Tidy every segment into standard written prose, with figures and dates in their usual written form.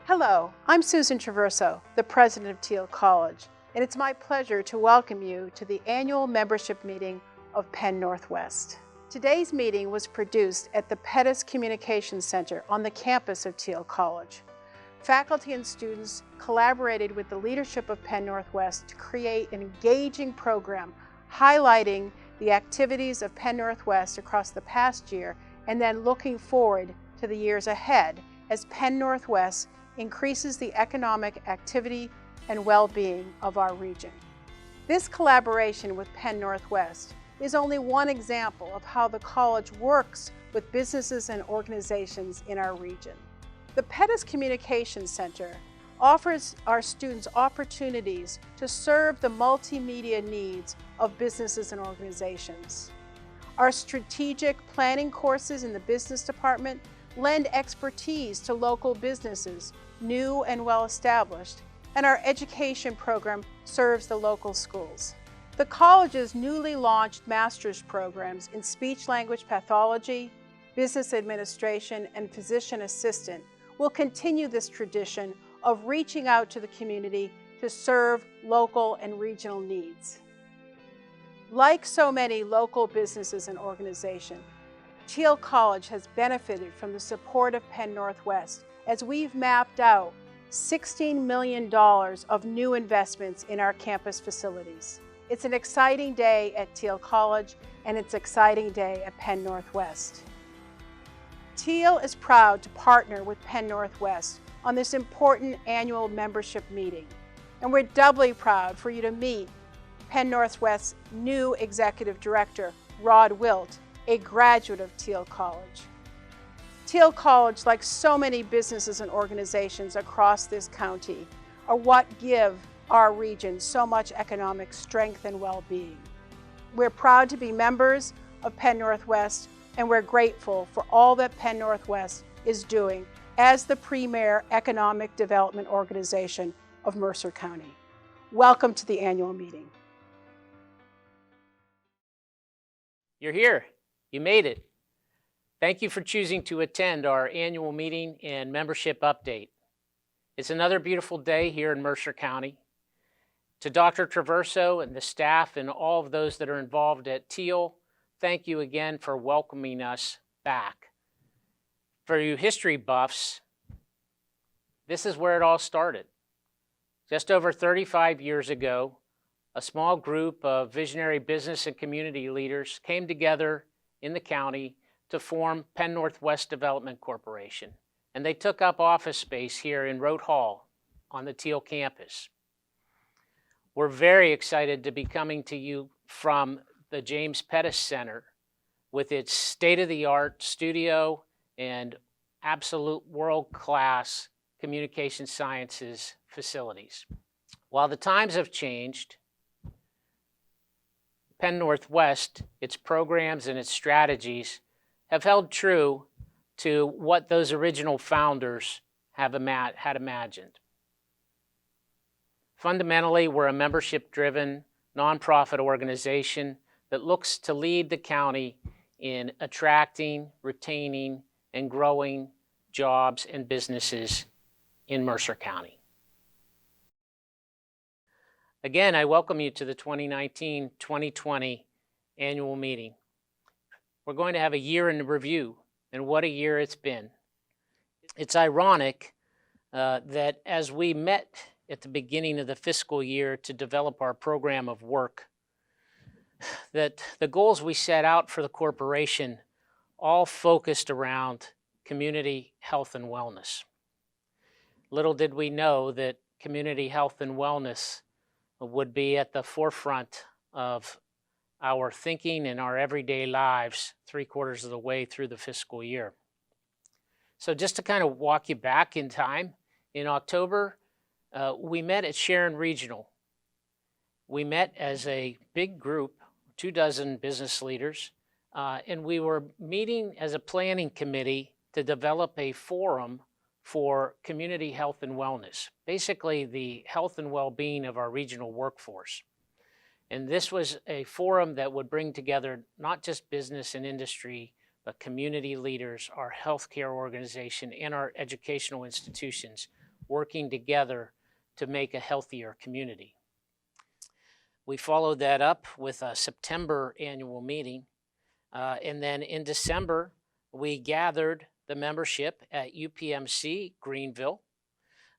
Hello, I'm Susan Traverso, the president of Teal College, and it's my pleasure to welcome you to the annual membership meeting of Penn-Northwest. Today's meeting was produced at the Pettis Communications Center on the campus of Teal College. Faculty and students collaborated with the leadership of Penn-Northwest to create an engaging program highlighting the activities of Penn-Northwest across the past year and then looking forward to the years ahead as Penn-Northwest increases the economic activity and well-being of our region. This collaboration with Penn-Northwest is only one example of how the college works with businesses and organizations in our region. The Pettis Communications Center offers our students opportunities to serve the multimedia needs of businesses and organizations. Our strategic planning courses in the business department lend expertise to local businesses, new and well-established, and our education program serves the local schools. The college's newly launched master's programs in speech-language pathology, business administration, and physician assistant will continue this tradition of reaching out to the community to serve local and regional needs. Like so many local businesses and organizations, Teal College has benefited from the support of Penn-Northwest as we've mapped out $16 million of new investments in our campus facilities. It's an exciting day at Teal College, and it's an exciting day at Penn-Northwest. Teal is proud to partner with Penn-Northwest on this important annual membership meeting, and we're doubly proud for you to meet Penn-Northwest's new Executive Director, Rod Wilt, a graduate of Teal College. Teal College, like so many businesses and organizations across this county, are what give our region so much economic strength and well-being. We're proud to be members of Penn-Northwest, and we're grateful for all that Penn-Northwest is doing as the premier economic development organization of Mercer County. Welcome to the annual meeting. You're here. You made it. Thank you for choosing to attend our annual meeting and membership update. It's another beautiful day here in Mercer County. To Dr. Traverso and the staff and all of those that are involved at Teal, thank you again for welcoming us back. For you history buffs, this is where it all started. Just over 35 years ago, a small group of visionary business and community leaders came together in the county to form Penn-Northwest Development Corporation, and they took up office space here in Rote Hall on the Teal campus. We're very excited to be coming to you from the James Pettis Center with its state-of-the-art studio and absolute world-class communication sciences facilities. While the times have changed, Penn-Northwest, its programs and its strategies have held true to what those original founders had imagined. Fundamentally, we're a membership-driven, nonprofit organization that looks to lead the county in attracting, retaining, and growing jobs and businesses in Mercer County. Again, I welcome you to the 2019-2020 annual meeting. We're going to have a year in review, and what a year it's been. It's ironic that as we met at the beginning of the fiscal year to develop our program of work, that the goals we set out for the corporation all focused around community health and wellness. Little did we know that community health and wellness would be at the forefront of our thinking and our everyday lives 3/4 of the way through the fiscal year. So just to kind of walk you back in time, in October, we met at Sharon Regional. We met as a big group, 24 business leaders, and we were meeting as a planning committee to develop a forum for community health and wellness, basically the health and well-being of our regional workforce. And this was a forum that would bring together not just business and industry, but community leaders, our healthcare organization, and our educational institutions working together to make a healthier community. We followed that up with a September annual meeting, and then in December, we gathered the membership at UPMC Greenville,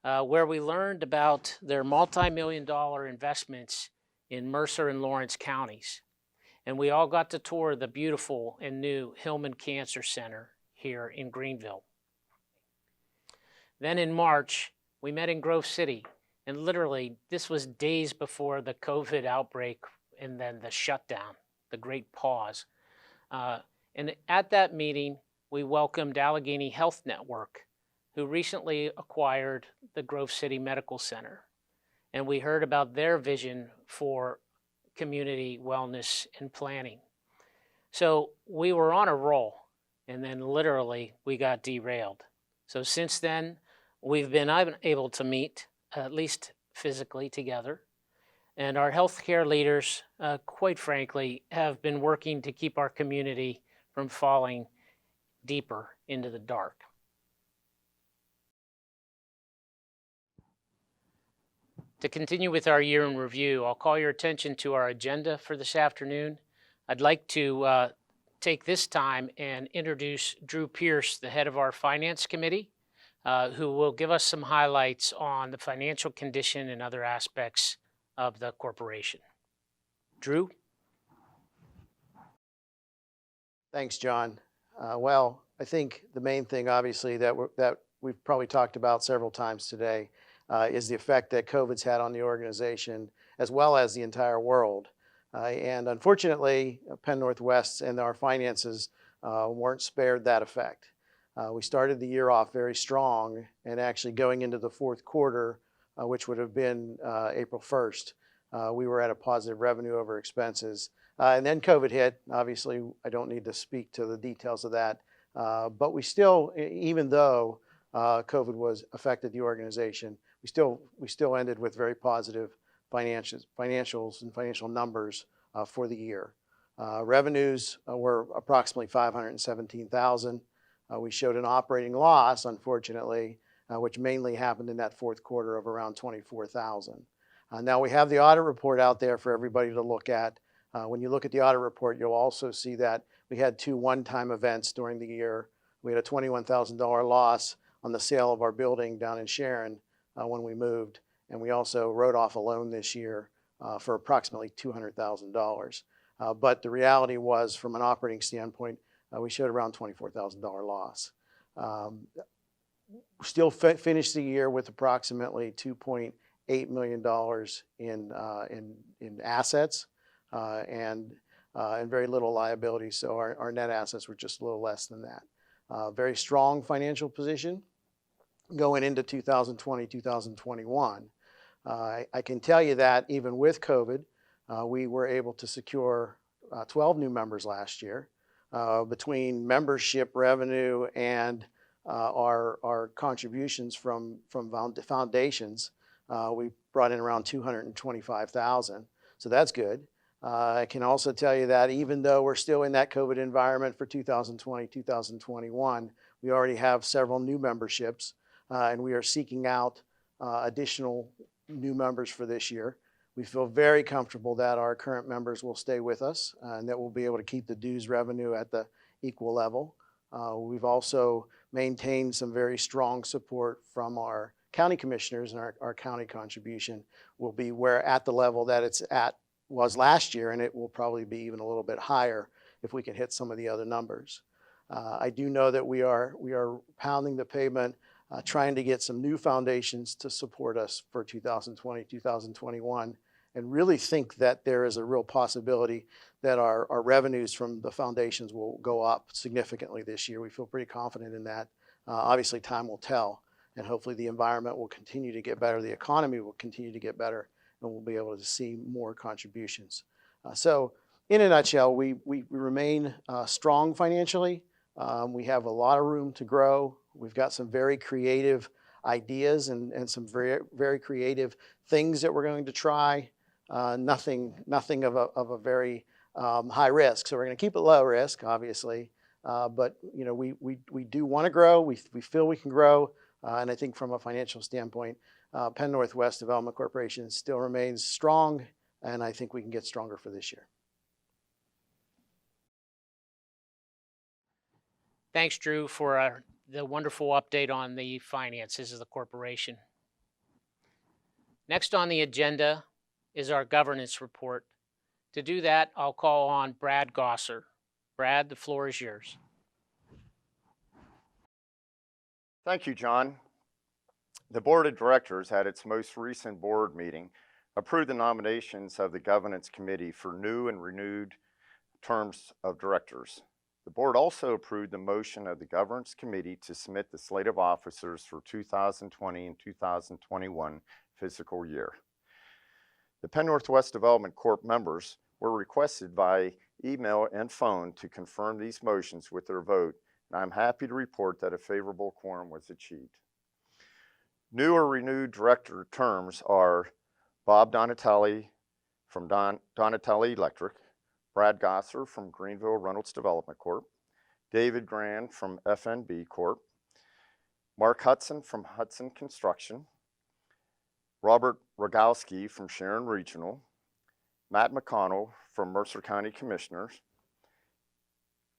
where we learned about their multi-million-dollar investments in Mercer and Lawrence counties. And we all got to tour the beautiful and new Hillman Cancer Center here in Greenville. Then in March, we met in Grove City, and literally this was days before the COVID outbreak and then the shutdown, the great pause. And at that meeting, we welcomed Allegheny Health Network, who recently acquired the Grove City Medical Center. And we heard about their vision for community wellness and planning. So we were on a roll, and then literally we got derailed. So since then, we've been able to meet, at least physically, together. And our healthcare leaders, quite frankly, have been working to keep our community from falling deeper into the dark. To continue with our year in review, I'll call your attention to our agenda for this afternoon. I'd like to take this time and introduce Drew Pierce, the head of our Finance Committee, who will give us some highlights on the financial condition and other aspects of the corporation. Drew? Thanks, John. Well, I think the main thing, obviously, that we've probably talked about several times today is the effect that COVID's had on the organization, as well as the entire world. And unfortunately, Penn-Northwest and our finances weren't spared that effect. We started the year off very strong, and actually going into the fourth quarter, which would have been April 1st, we were at a positive revenue over expenses. And then COVID hit. Obviously, I don't need to speak to the details of that. But we still, even though COVID was affected the organization, we still ended with very positive financials and financial numbers for the year. Revenues were approximately $517,000. We showed an operating loss, unfortunately, which mainly happened in that fourth quarter of around $24,000. Now we have the audit report out there for everybody to look at. When you look at the audit report, you'll also see that we had two one-time events during the year. We had a $21,000 loss on the sale of our building down in Sharon when we moved, and we also wrote off a loan this year for approximately $200,000. But the reality was, from an operating standpoint, we showed around $24,000 loss. Still finished the year with approximately $2.8 million in assets and very little liabilities. So our net assets were just a little less than that. Very strong financial position going into 2020, 2021. I can tell you that even with COVID, we were able to secure 12 new members last year. Between membership revenue and our contributions from foundations, we brought in around $225,000. So that's good. I can also tell you that even though we're still in that COVID environment for 2020, 2021, we already have several new memberships, and we are seeking out additional new members for this year. We feel very comfortable that our current members will stay with us and that we'll be able to keep the dues revenue at the equal level. We've also maintained some very strong support from our county commissioners, and our county contribution will be at the level that it's was last year, and it will probably be even a little bit higher if we can hit some of the other numbers. I do know that we are pounding the pavement, trying to get some new foundations to support us for 2020, 2021, and really think that there is a real possibility that our revenues from the foundations will go up significantly this year. We feel pretty confident in that. Obviously, time will tell, and hopefully the environment will continue to get better, the economy will continue to get better, and we'll be able to see more contributions. So in a nutshell, we remain strong financially. We have a lot of room to grow. We've got some very creative ideas and some very, very creative things that we're going to try. Nothing of a very high risk. So we're going to keep it low risk, obviously. But you know, we do want to grow. We feel we can grow. And I think from a financial standpoint, Penn-Northwest Development Corporation still remains strong, and I think we can get stronger for this year. Thanks, Drew, for the wonderful update on the finances of the corporation. Next on the agenda is our governance report. To do that, I'll call on Brad Gosser. Brad, the floor is yours. Thank you, John. The Board of Directors at its most recent board meeting approved the nominations of the Governance Committee for new and renewed terms of directors. The board also approved the motion of the Governance Committee to submit the slate of officers for 2020 and 2021 fiscal year. The Penn-Northwest Development Corp members were requested by email and phone to confirm these motions with their vote, and I'm happy to report that a favorable quorum was achieved. New or renewed director terms are Bob Donatelli from Donatelli Electric, Brad Gosser from Greenville Reynolds Development Corp., David Grand from FNB Corp., Mark Hudson from Hudson Construction, Robert Rogowski from Sharon Regional, Matt McConnell from Mercer County Commissioners,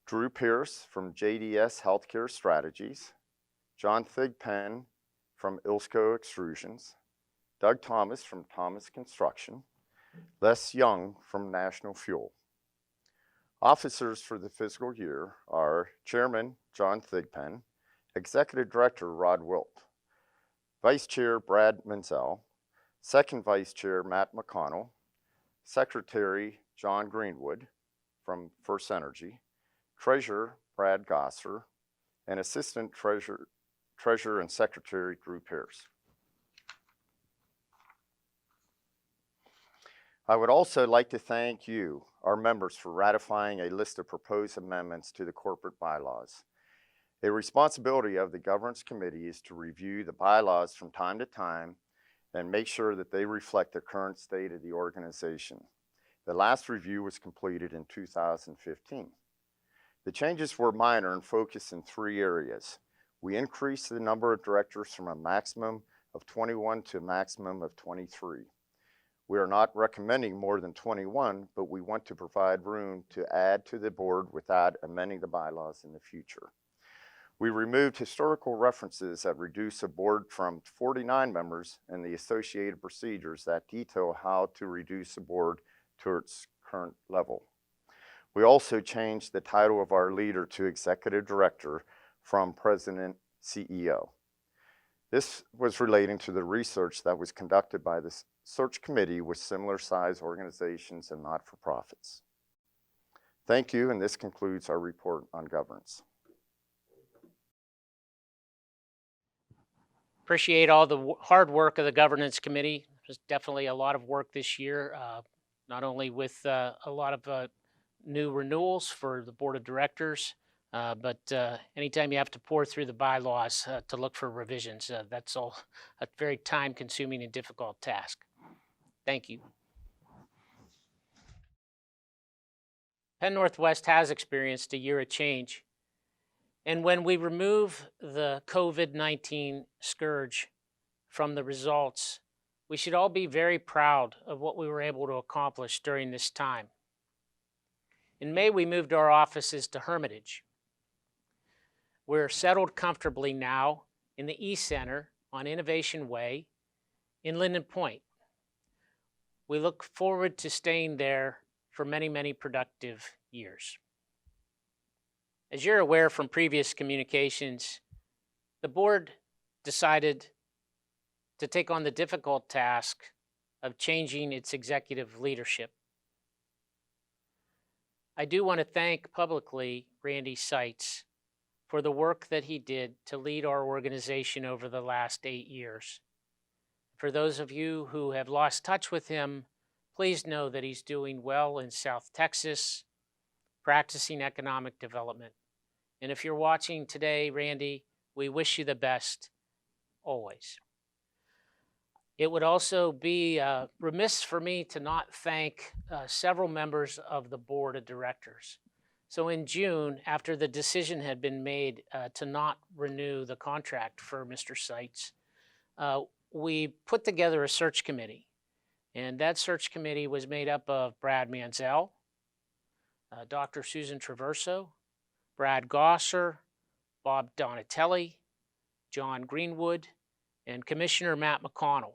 Drew Pierce from JDS Healthcare Strategies, John Thigpen from Ilsco Extrusions, Doug Thomas from Thomas Construction, Les Young from National Fuel. Officers for the fiscal year are Chairman John Thigpen, Executive Director Rod Wilt, Vice Chair Brad Menzel, Second Vice Chair Matt McConnell, Secretary John Greenwood from First Energy, Treasurer Brad Gosser, and Assistant Treasurer and Secretary Drew Pierce. I would also like to thank you, our members, for ratifying a list of proposed amendments to the corporate bylaws. A responsibility of the Governance Committee is to review the bylaws from time to time and make sure that they reflect the current state of the organization. The last review was completed in 2015. The changes were minor and focused in 3 areas. We increased the number of directors from a maximum of 21 to a maximum of 23. We are not recommending more than 21, but we want to provide room to add to the board without amending the bylaws in the future. We removed historical references that reduce a board from 49 members and the associated procedures that detail how to reduce a board to its current level. We also changed the title of our leader to Executive Director from President CEO. This was relating to the research that was conducted by the search committee with similar size organizations and not-for-profits. Thank you, and this concludes our report on governance. Appreciate all the hard work of the Governance Committee. There's definitely a lot of work this year, not only with a lot of new renewals for the Board of Directors, but anytime you have to pour through the bylaws to look for revisions, that's all a very time-consuming and difficult task. Thank you. Penn-Northwest has experienced a year of change. And when we remove the COVID-19 scourge from the results, we should all be very proud of what we were able to accomplish during this time. In May, we moved our offices to Hermitage. We're settled comfortably now in the East Center on Innovation Way in Linden Point. We look forward to staying there for many, many productive years. As you're aware from previous communications, the board decided to take on the difficult task of changing its executive leadership. I do want to thank publicly Randy Seitz for the work that he did to lead our organization over the last 8 years. For those of you who have lost touch with him, please know that he's doing well in South Texas, practicing economic development. And if you're watching today, Randy, we wish you the best always. It would also be remiss for me to not thank several members of the Board of Directors. So in June, after the decision had been made to not renew the contract for Mr. Seitz, we put together a search committee. And that search committee was made up of Brad Manzel, Dr. Susan Traverso, Brad Gosser, Bob Donatelli, John Greenwood, and Commissioner Matt McConnell.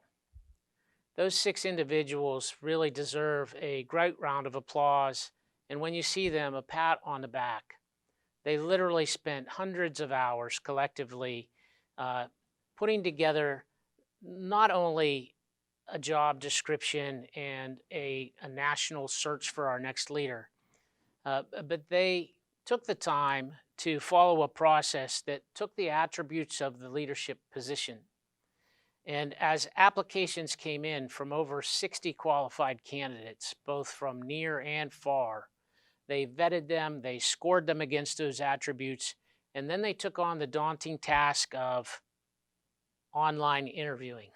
Those 6 individuals really deserve a great round of applause, and when you see them, a pat on the back. They literally spent hundreds of hours collectively putting together not only a job description and a national search for our next leader, but they took the time to follow a process that took the attributes of the leadership position. And as applications came in from over 60 qualified candidates, both from near and far, they vetted them, they scored them against those attributes, and then they took on the daunting task of online interviewing.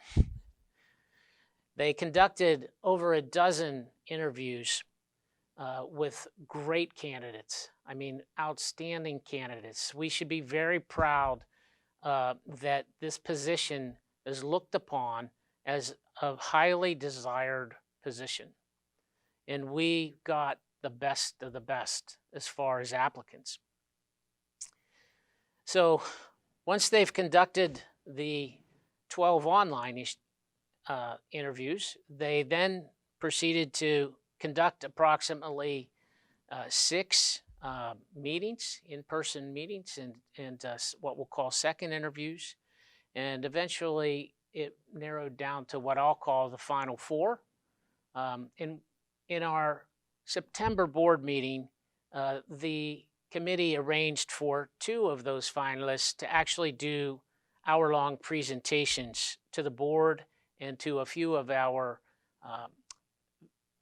They conducted over a dozen interviews with great candidates. I mean, outstanding candidates. We should be very proud that this position is looked upon as a highly desired position. And we got the best of the best as far as applicants. So once they've conducted the 12 online interviews, they then proceeded to conduct approximately 6 meetings, in-person meetings, and what we'll call second interviews. And eventually it narrowed down to what I'll call the final 4. In our September board meeting, the committee arranged for 2 of those finalists to actually do hour-long presentations to the board and to a few of our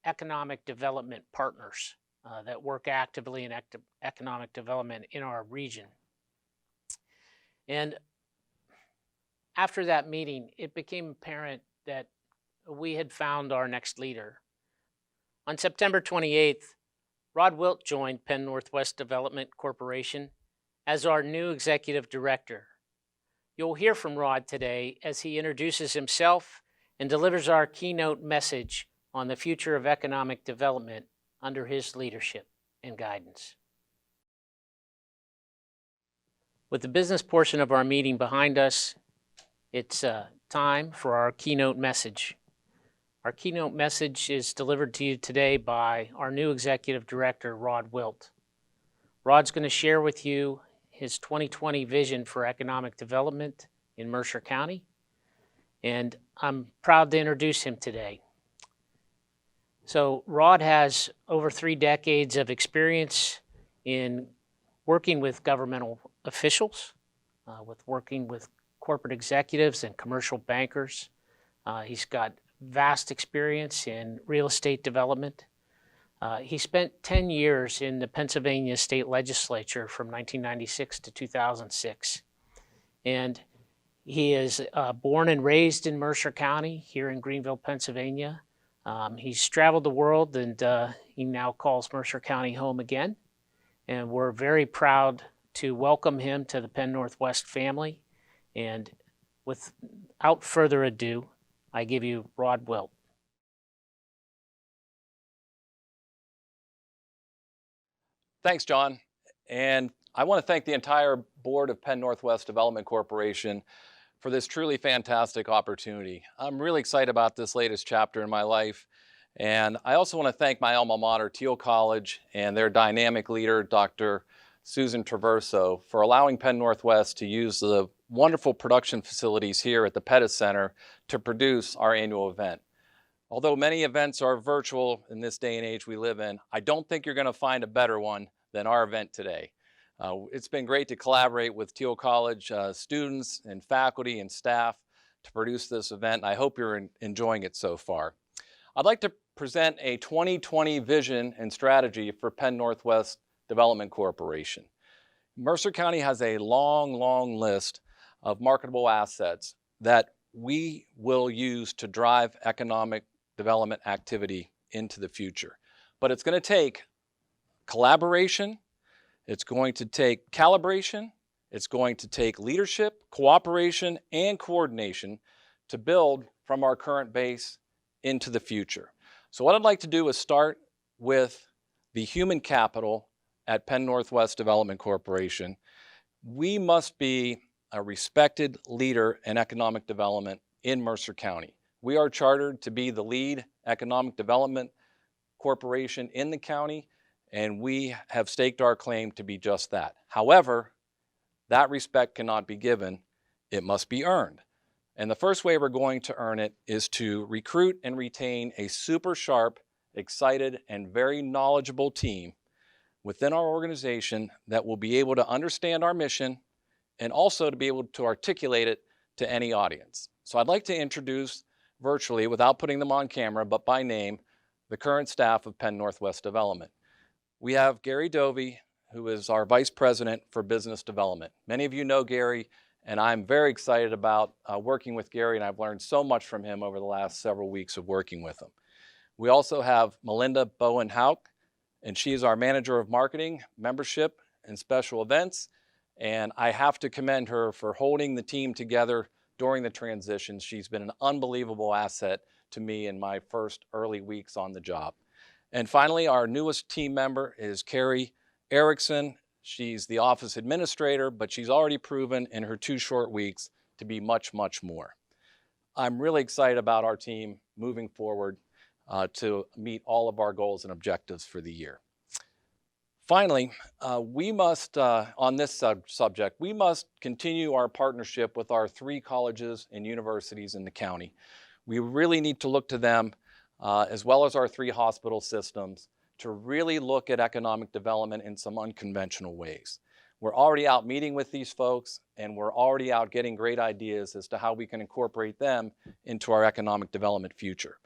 economic development partners that work actively in economic development in our region. And after that meeting, it became apparent that we had found our next leader. On September 28th, Rod Wilt joined Penn-Northwest Development Corporation as our new executive director. You'll hear from Rod today as he introduces himself and delivers our keynote message on the future of economic development under his leadership and guidance. With the business portion of our meeting behind us, it's time for our keynote message. Our keynote message is delivered to you today by our new executive director, Rod Wilt. Rod's going to share with you his 2020 vision for economic development in Mercer County, and I'm proud to introduce him today. So Rod has over 3 decades of experience in working with governmental officials, with working with corporate executives and commercial bankers. He's got vast experience in real estate development. He spent 10 years in the Pennsylvania state legislature from 1996 to 2006. And he is born and raised in Mercer County here in Greenville, Pennsylvania. He's traveled the world, and he now calls Mercer County home again. And we're very proud to welcome him to the Penn-Northwest family. And without further ado, I give you Rod Wilt. Thanks, John. And I want to thank the entire board of Penn-Northwest Development Corporation for this truly fantastic opportunity. I'm really excited about this latest chapter in my life. And I also want to thank my alma mater, Thiel College, and their dynamic leader, Dr. Susan Traverso, for allowing Penn-Northwest to use the wonderful production facilities here at the Pettis Center to produce our annual event. Although many events are virtual in this day and age we live in, I don't think you're going to find a better one than our event today. It's been great to collaborate with Thiel College students and faculty and staff to produce this event, and I hope you're enjoying it so far. I'd like to present a 2020 vision and strategy for Penn-Northwest Development Corporation. Mercer County has a long list of marketable assets that we will use to drive economic development activity into the future. But it's going to take collaboration, It's going to take calibration. It's going to take leadership, cooperation, and coordination to build from our current base into the future. So what I'd like to do is start with the human capital at Penn-Northwest Development Corporation. We must be a respected leader in economic development in Mercer County. We are chartered to be the lead economic development corporation in the county, and we have staked our claim to be just that. However, that respect cannot be given, it must be earned. And the first way we're going to earn it is to recruit and retain a super sharp, excited, and very knowledgeable team within our organization that will be able to understand our mission and also to be able to articulate it to any audience. So I'd like to introduce virtually, without putting them on camera, but by name, the current staff of Penn-Northwest Development. We have Gary Dovey, who is our Vice President for Business Development. Many of you know Gary, and I'm very excited about working with Gary, and I've learned so much from him over the last several weeks of working with him. We also have Melinda Bowen-Hauk, and she is our Manager of Marketing, Membership, and Special Events, and I have to commend her for holding the team together during the transition. She's been an unbelievable asset to me in my first early weeks on the job. And finally, our newest team member is Carrie Erickson. She's the office administrator, but she's already proven in her 2 short weeks to be much, much more. I'm really excited about our team moving forward to meet all of our goals and objectives for the year. Finally, we must, on this subject, we must continue our partnership with our 3 colleges and universities in the county. We really need to look to them, as well as our 3 hospital systems, to really look at economic development in some unconventional ways. We're already out meeting with these folks, and we're already out getting great ideas as to how we can incorporate them into our economic development future.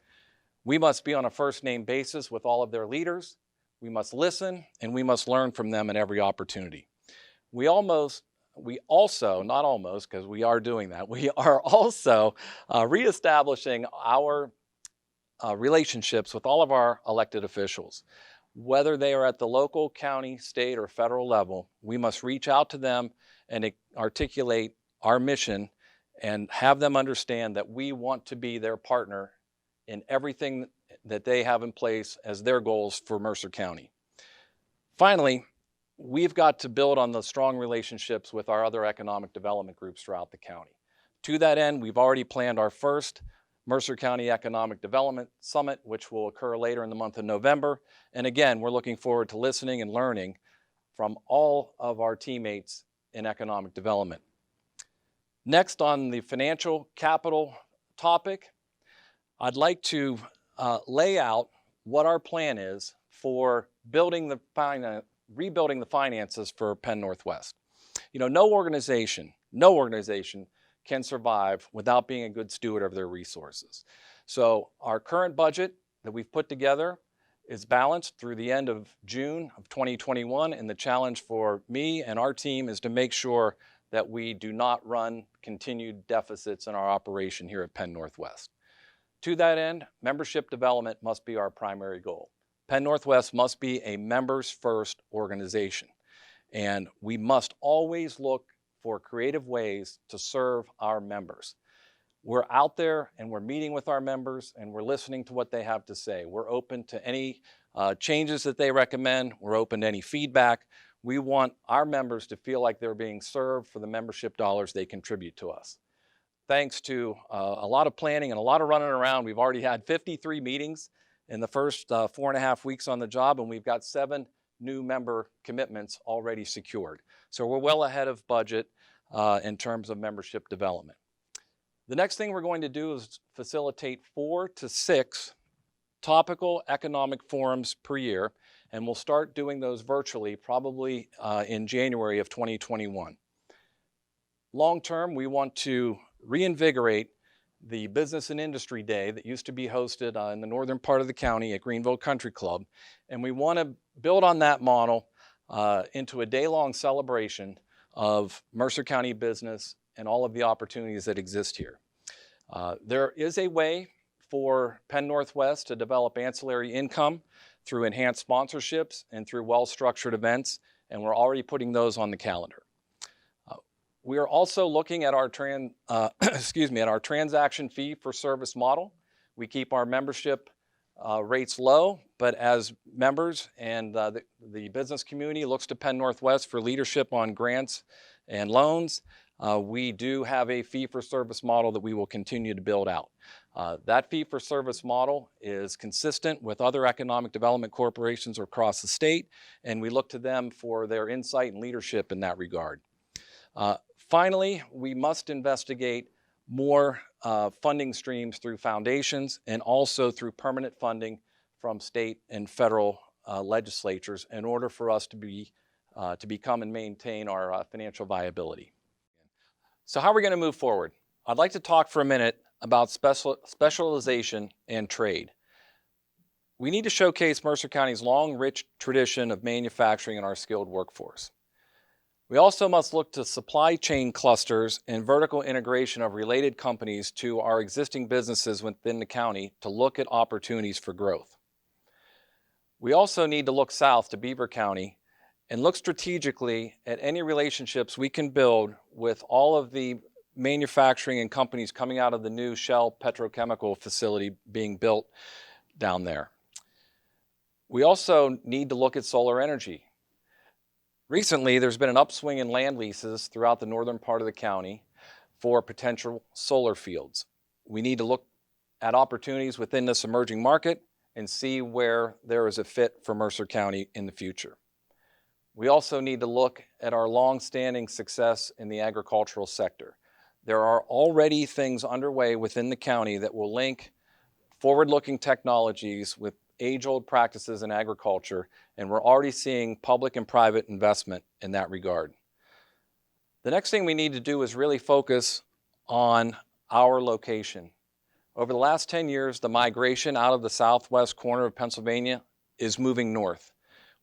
We must be on a first-name basis with all of their leaders. We must listen, and we must learn from them at every opportunity. We also, not almost, because we are doing that, we are also reestablishing our relationships with all of our elected officials. Whether they are at the local, county, state, or federal level, we must reach out to them and articulate our mission and have them understand that we want to be their partner in everything that they have in place as their goals for Mercer County. Finally, we've got to build on the strong relationships with our other economic development groups throughout the county. To that end, we've already planned our first Mercer County Economic Development Summit, which will occur later in the month of November. And again, we're looking forward to listening and learning from all of our teammates in economic development. Next, on the financial capital topic, I'd like to lay out what our plan is for rebuilding the finances for Penn-Northwest. You know, no organization can survive without being a good steward of their resources. So our current budget that we've put together is balanced through the end of June of 2021, and the challenge for me and our team is to make sure that we do not run continued deficits in our operation here at Penn-Northwest. To that end, membership development must be our primary goal. Penn-Northwest must be a members-first organization, and we must always look for creative ways to serve our members. We're out there and we're meeting with our members and we're listening to what they have to say. We're open to any changes that they recommend. We're open to any feedback. We want our members to feel like they're being served for the membership dollars they contribute to us. Thanks to a lot of planning and a lot of running around, we've already had 53 meetings in the first 4.5 weeks on the job, and we've got 7 new member commitments already secured. So we're well ahead of budget in terms of membership development. The next thing we're going to do is facilitate 4 to 6 topical economic forums per year, and we'll start doing those virtually probably in January of 2021. Long term, we want to reinvigorate the Business and Industry Day that used to be hosted in the northern part of the county at Greenville Country Club, and we want to build on that model into a day-long celebration of Mercer County business and all of the opportunities that exist here. There is a way for Penn-Northwest to develop ancillary income through enhanced sponsorships and through well-structured events. and we're already putting those on the calendar. We are also looking at our transaction fee for service model. We keep our membership rates low, but as members and the business community looks to Penn-Northwest for leadership on grants and loans, we do have a fee-for-service model that we will continue to build out. That fee-for-service model is consistent with other economic development corporations across the state, and we look to them for their insight and leadership in that regard. Finally, we must investigate more funding streams through foundations and also through permanent funding from state and federal legislatures in order for us to become and maintain our financial viability. So how are we going to move forward? I'd like to talk for a minute about specialization and trade. We need to showcase Mercer County's long, rich tradition of manufacturing and our skilled workforce. We also must look to supply chain clusters and vertical integration of related companies to our existing businesses within the county to look at opportunities for growth. We also need to look south to Beaver County and look strategically at any relationships we can build with all of the manufacturing and companies coming out of the new Shell petrochemical facility being built down there. We also need to look at solar energy. Recently, there's been an upswing in land leases throughout the northern part of the county for potential solar fields. We need to look at opportunities within this emerging market and see where there is a fit for Mercer County in the future. We also need to look at our long-standing success in the agricultural sector. There are already things underway within the county that will link forward-looking technologies with age-old practices in agriculture, and we're already seeing public and private investment in that regard. The next thing we need to do is really focus on our location. Over the last 10 years, the migration out of the southwest corner of Pennsylvania is moving north.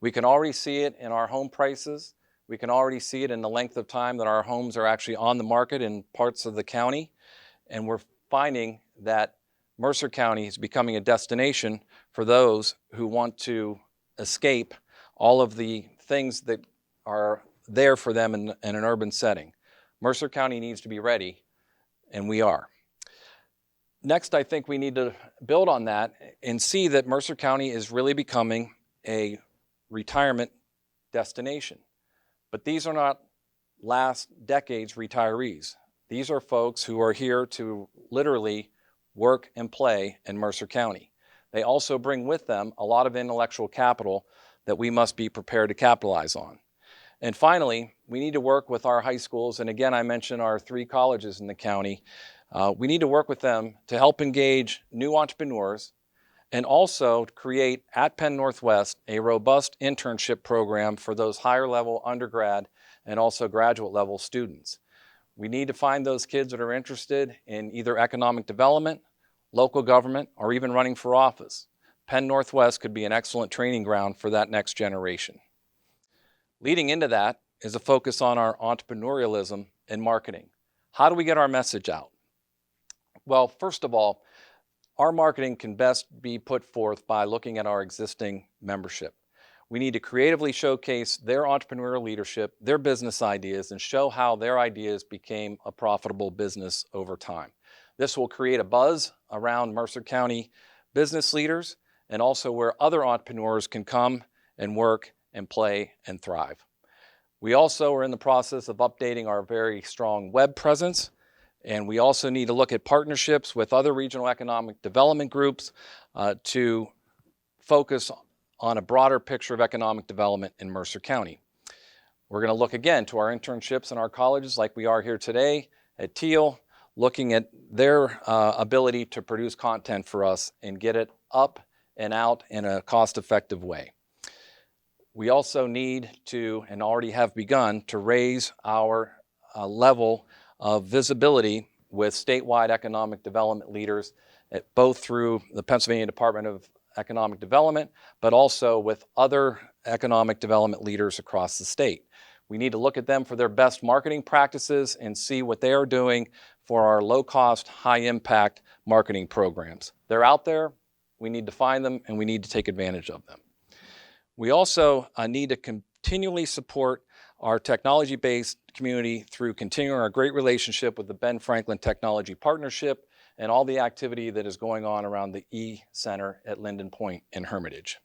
We can already see it in our home prices. We can already see it in the length of time that our homes are actually on the market in parts of the county, and we're finding that Mercer County is becoming a destination for those who want to escape all of the things that are there for them in an urban setting. Mercer County needs to be ready, and we are. Next, I think we need to build on that and see that Mercer County is really becoming a retirement destination. But these are not last decade's retirees. These are folks who are here to literally work and play in Mercer County. They also bring with them a lot of intellectual capital that we must be prepared to capitalize on. And finally, we need to work with our high schools, and again, I mentioned our 3 colleges in the county. We need to work with them to help engage new entrepreneurs and also create at Penn-Northwest a robust internship program for those higher level undergrad and also graduate level students. We need to find those kids that are interested in either economic development, local government, or even running for office. Penn-Northwest could be an excellent training ground for that next generation. Leading into that is a focus on our entrepreneurialism and marketing. How do we get our message out? Well, first of all, our marketing can best be put forth by looking at our existing membership. We need to creatively showcase their entrepreneurial leadership, their business ideas, and show how their ideas became a profitable business over time. This will create a buzz around Mercer County business leaders and also where other entrepreneurs can come and work and play and thrive. We also are in the process of updating our very strong web presence, and we also need to look at partnerships with other regional economic development groups to focus on a broader picture of economic development in Mercer County. We're going to look again to our internships in our colleges like we are here today at Teal, looking at their ability to produce content for us and get it up and out in a cost-effective way. We also need to, and already have begun, to raise our level of visibility with statewide economic development leaders, both through the Pennsylvania Department of Economic Development, but also with other economic development leaders across the state. We need to look at them for their best marketing practices and see what they are doing for our low-cost, high-impact marketing programs. They're out there, we need to find them, and we need to take advantage of them. We also need to continually support our technology-based community through continuing our great relationship with the Ben Franklin Technology Partnership and all the activity that is going on around the E-Center at Linden Point in Hermitage.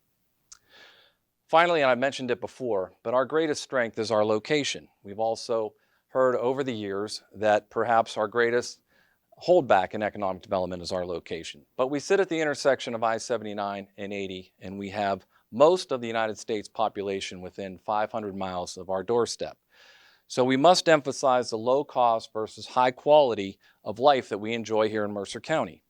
Finally, and I mentioned it before, but our greatest strength is our location. We've also heard over the years that perhaps our greatest holdback in economic development is our location. But we sit at the intersection of I-79 and 80, and we have most of the United States population within 500 miles of our doorstep. So we must emphasize the low cost versus high quality of life that we enjoy here in Mercer County.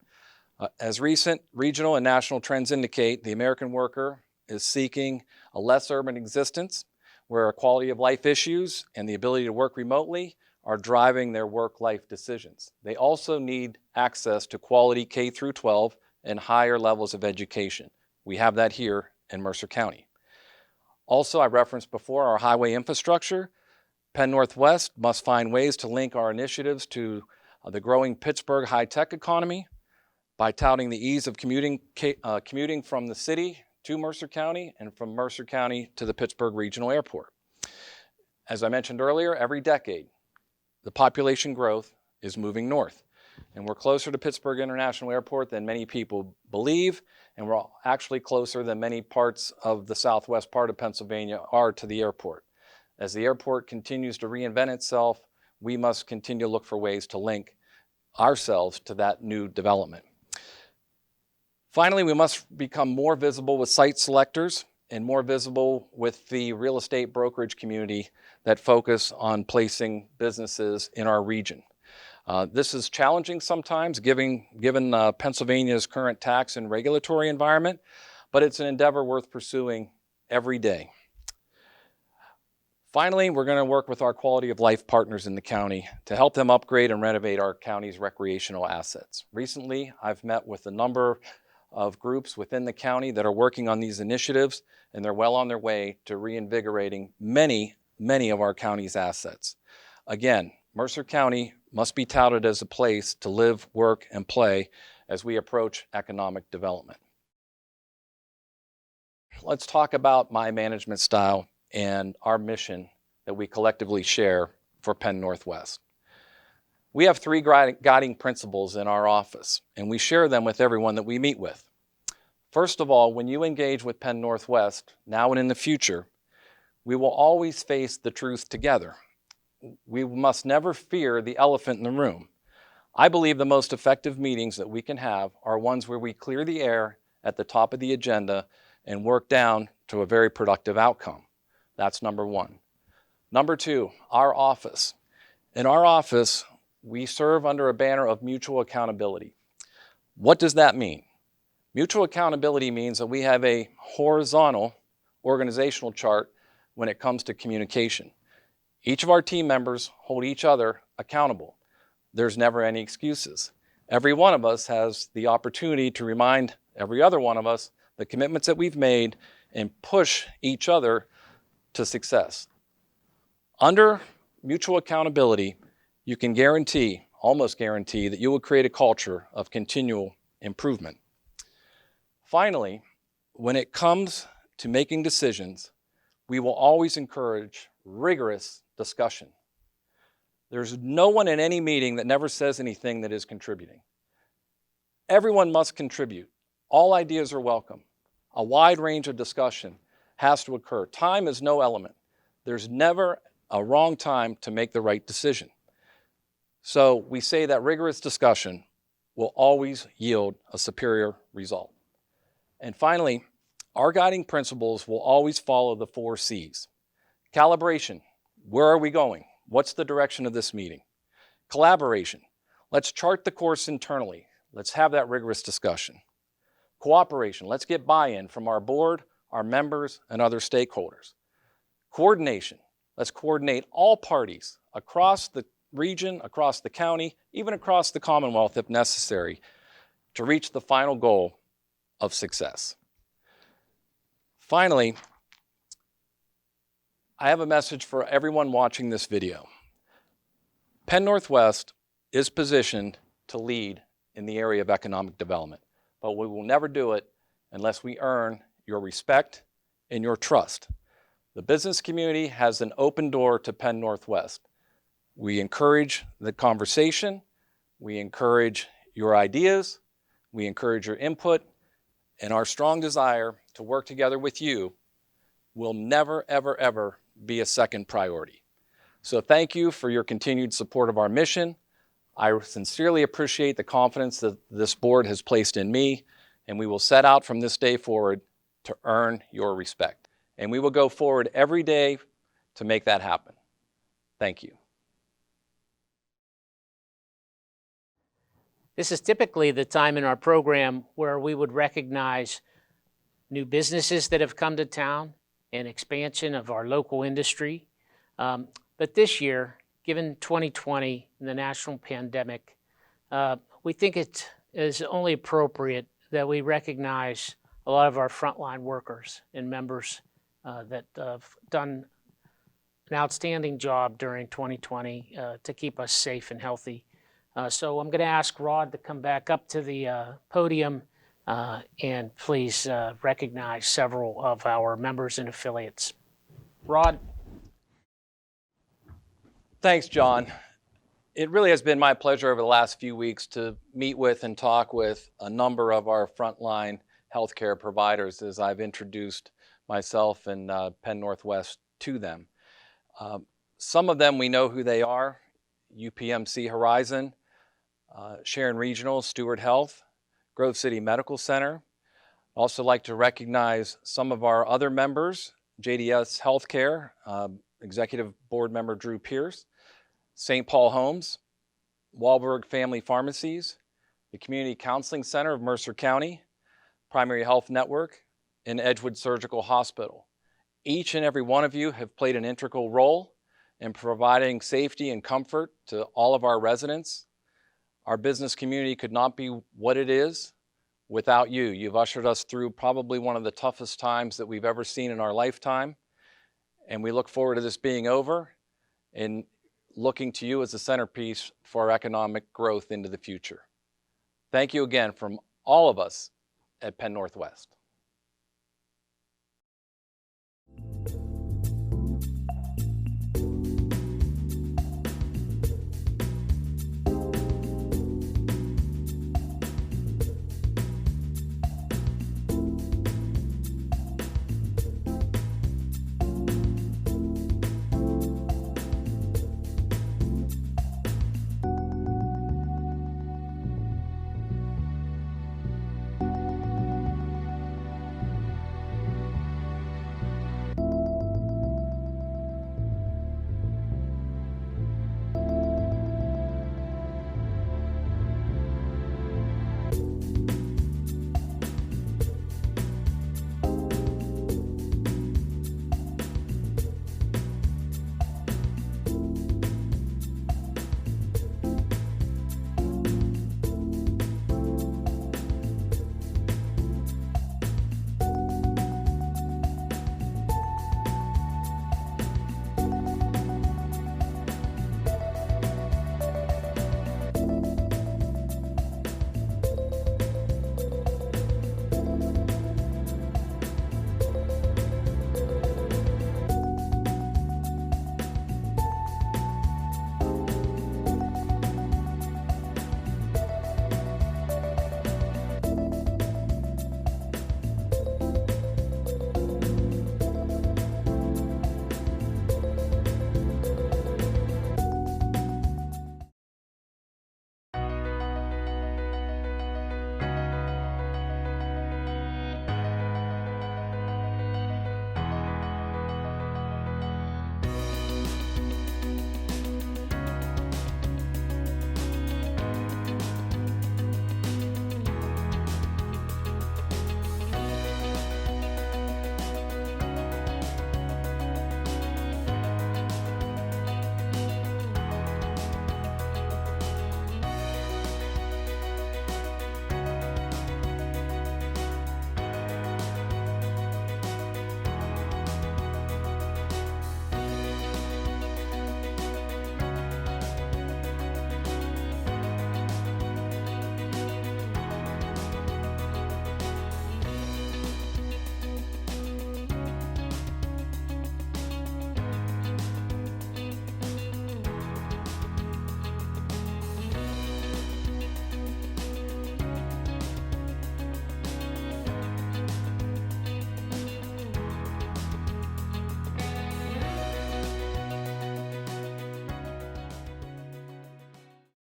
As recent regional and national trends indicate, the American worker is seeking a less urban existence where quality of life issues and the ability to work remotely are driving their work-life decisions. They also need access to quality K through 12 and higher levels of education. We have that here in Mercer County. Also, I referenced before our highway infrastructure. Penn-Northwest must find ways to link our initiatives to the growing Pittsburgh high-tech economy by touting the ease of commuting from the city to Mercer County and from Mercer County to the Pittsburgh Regional Airport. As I mentioned earlier, every decade, the population growth is moving north. And we're closer to Pittsburgh International Airport than many people believe, and we're actually closer than many parts of the southwest part of Pennsylvania are to the airport. As the airport continues to reinvent itself, we must continue to look for ways to link ourselves to that new development. Finally, we must become more visible with site selectors and more visible with the real estate brokerage community that focus on placing businesses in our region. This is challenging sometimes given Pennsylvania's current tax and regulatory environment, but it's an endeavor worth pursuing every day. Finally, we're going to work with our quality of life partners in the county to help them upgrade and renovate our county's recreational assets. Recently, I've met with a number of groups within the county that are working on these initiatives, and they're well on their way to reinvigorating many of our county's assets. Again, Mercer County must be touted as a place to live, work, and play as we approach economic development. Let's talk about my management style and our mission that we collectively share for Penn-Northwest. We have three guiding principles in our office, and we share them with everyone that we meet with. First of all, when you engage with Penn-Northwest, now and in the future, we will always face the truth together. We must never fear the elephant in the room. I believe the most effective meetings that we can have are ones where we clear the air at the top of the agenda and work down to a very productive outcome. That's number one. Number two, our office. In our office, we serve under a banner of mutual accountability. What does that mean? Mutual accountability means that we have a horizontal organizational chart when it comes to communication. Each of our team members hold each other accountable. There's never any excuses. Every one of us has the opportunity to remind every other one of us the commitments that we've made and push each other to success. Under mutual accountability, you can guarantee, almost guarantee, that you will create a culture of continual improvement. Finally, when it comes to making decisions, we will always encourage rigorous discussion. There's no one in any meeting that never says anything that is contributing. Everyone must contribute. All ideas are welcome. A wide range of discussion has to occur. Time is no element. There's never a wrong time to make the right decision. So we say that rigorous discussion will always yield a superior result. And finally, our guiding principles will always follow the 4 C's. Calibration, where are we going? What's the direction of this meeting? Collaboration, let's chart the course internally. Let's have that rigorous discussion. Cooperation, let's get buy-in from our board, our members, and other stakeholders. Coordination, let's coordinate all parties across the region, across the county, even across the Commonwealth if necessary, to reach the final goal of success. Finally, I have a message for everyone watching this video. Penn-Northwest is positioned to lead in the area of economic development, but we will never do it unless we earn your respect and your trust. The business community has an open door to Penn-Northwest. We encourage the conversation, we encourage your ideas, we encourage your input, and our strong desire to work together with you will never, ever, ever be a second priority. So thank you for your continued support of our mission. I sincerely appreciate the confidence that this board has placed in me, and we will set out from this day forward to earn your respect. And we will go forward every day to make that happen. Thank you. This is typically the time in our program where we would recognize new businesses that have come to town and expansion of our local industry. But this year, given 2020 and the national pandemic, we think it is only appropriate that we recognize a lot of our frontline workers and members that have done an outstanding job during 2020 to keep us safe and healthy. So I'm going to ask Rod to come back up to the podium and please recognize several of our members and affiliates. Rod. Thanks, John. It really has been my pleasure over the last few weeks to meet with and talk with a number of our frontline healthcare providers as I've introduced myself and Penn-Northwest to them. Some of them we know who they are: UPMC Horizon, Sharon Regional, Steward Health, Grove City Medical Center. Also like to recognize some of our other members: JDS Healthcare, Executive Board Member Drew Pierce, St. Paul Homes, Wahlberg Family Pharmacies, the Community Counseling Center of Mercer County, Primary Health Network, and Edgewood Surgical Hospital. Each and every one of you have played an integral role in providing safety and comfort to all of our residents. Our business community could not be what it is without you. You've ushered us through probably one of the toughest times that we've ever seen in our lifetime. And we look forward to this being over and looking to you as a centerpiece for our economic growth into the future. Thank you again from all of us at Penn-Northwest.